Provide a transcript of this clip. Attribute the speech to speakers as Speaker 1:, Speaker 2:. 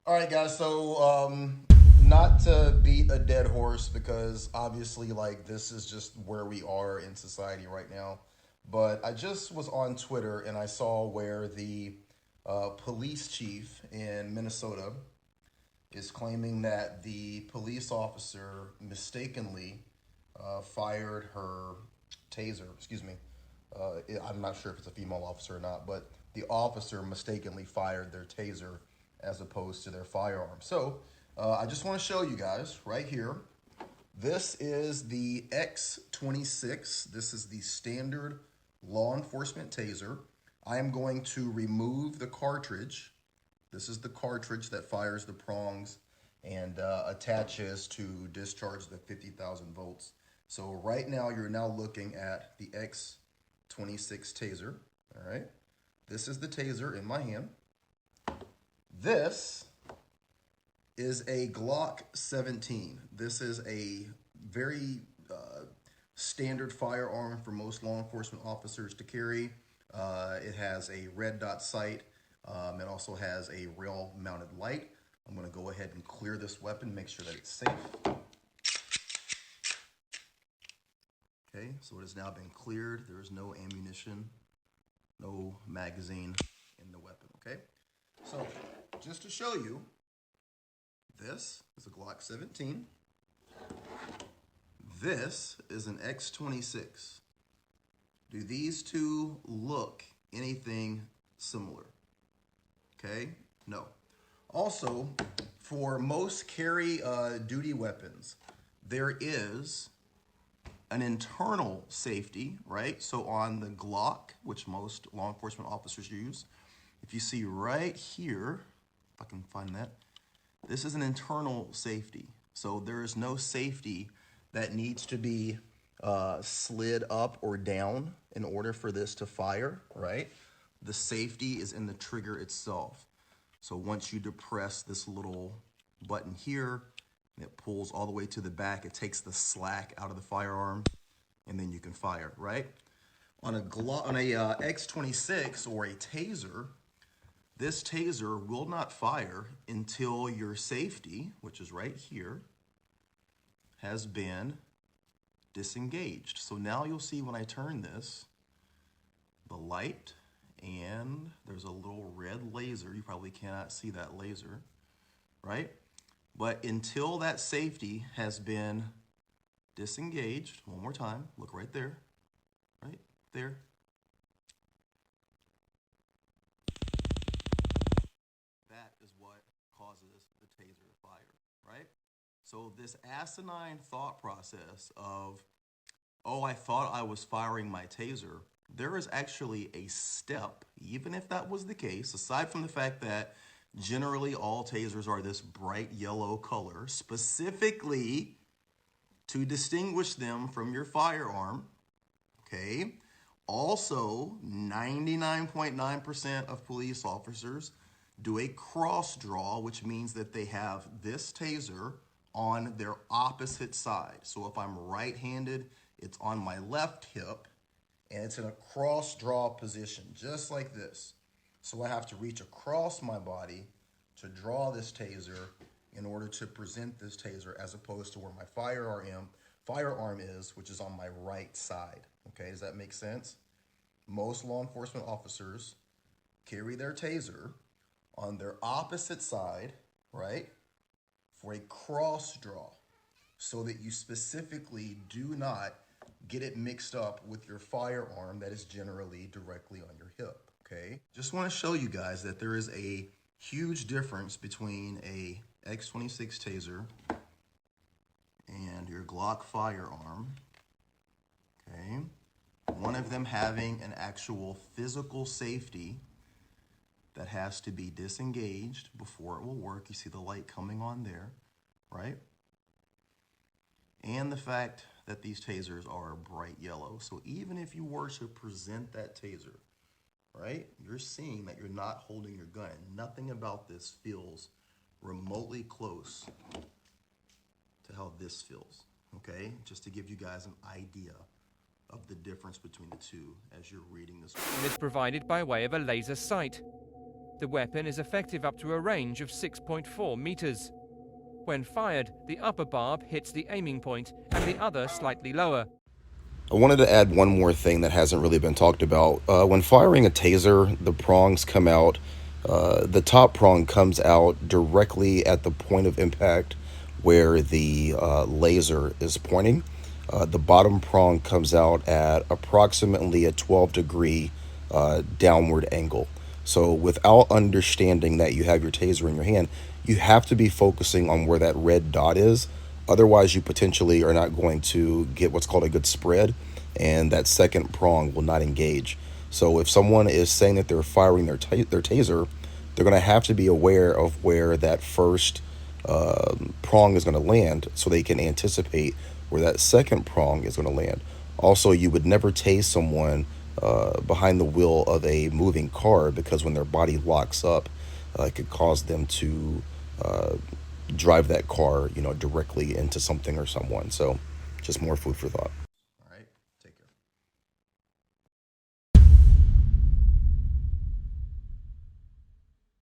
Speaker 1: All right, guys. So, not to beat a dead horse because obviously, like, this is just where we are in society right now. But I just was on Twitter and I saw where the police chief in Minnesota is claiming that the police officer mistakenly fired her taser. Excuse me. I'm not sure if it's a female officer or not, but the officer mistakenly fired their taser as opposed to their firearm. So I just want to show you guys right here. This is the X26. This is the standard law enforcement taser. I am going to remove the cartridge. This is the cartridge that fires the prongs and attaches to discharge the 50,000 volts. So right now you're now looking at the X26 taser. All right. This is the taser in my hand. This is a Glock 17. This is a very standard firearm for most law enforcement officers to carry. It has a red dot sight. It also has a rail mounted light. I'm going to go ahead and clear this weapon, make sure that it's safe. Okay, so it has now been cleared. There is no ammunition, no magazine in the weapon, okay? So, just to show you, this is a Glock 17. This is an X26. Do these two look anything similar? Okay, no. Also, for most carry duty weapons, there is an internal safety, right? So on the Glock, which most law enforcement officers use, if you see right here, if I can find that, this is an internal safety. So there is no safety that needs to be slid up or down in order for this to fire, right? The safety is in the trigger itself. So once you depress this little button here, and it pulls all the way to the back, it takes the slack out of the firearm, and then you can fire, right? On a X26 or a Taser, this Taser will not fire until your safety, which is right here, has been disengaged. So now you'll see when I turn this, the light, and there's a little red laser. You probably cannot see that laser, right? But until that safety has been disengaged, one more time, look right there, right there. That is what causes the taser to fire, right? So this asinine thought process of, oh, I thought I was firing my taser, there is actually a step, even if that was the case, aside from the fact that generally all tasers are this bright yellow color, specifically to distinguish them from your firearm, okay? Also, 99.9% of police officers do a cross draw, which means that they have this taser on their opposite side. So if I'm right-handed, it's on my left hip, and it's in a cross draw position, just like this. So I have to reach across my body to draw this taser in order to present this taser, as opposed to where my firearm is, which is on my right side. Okay, does that make sense? Most law enforcement officers carry their taser on their opposite side, right, for a cross draw, so that you specifically do not get it mixed up with your firearm that is generally directly on your hip, okay? Just want to show you guys that there is a huge difference between a X26 Taser and your Glock firearm, okay? One of them having an actual physical safety that has to be disengaged before it will work. You see the light coming on there, right? And the fact that these tasers are bright yellow. So even if you were to present that taser, right, you're seeing that you're not holding your gun. Nothing about this feels remotely close to how this feels, okay? Just to give you guys an idea of the difference between the two as you're reading this.
Speaker 2: Is provided by way of a laser sight. The weapon is effective up to a range of 6.4 meters. When fired, the upper barb hits the aiming point and the other slightly lower.
Speaker 1: I wanted to add one more thing that hasn't really been talked about. When firing a taser, the prongs come out. The top prong comes out directly at the point of impact where the laser is pointing. The bottom prong comes out at approximately a 12-degree downward angle. So without understanding that you have your taser in your hand, you have to be focusing on where that red dot is. Otherwise, you potentially are not going to get what's called a good spread, and that second prong will not engage. So if someone is saying that they're firing their taser, they're going to have to be aware of where that first prong is going to land so they can anticipate where that second prong is going to land. Also, you would never tase someone behind the wheel of a moving car, because when their body locks up, it could cause them to drive that car, directly into something or someone. So just more food for thought.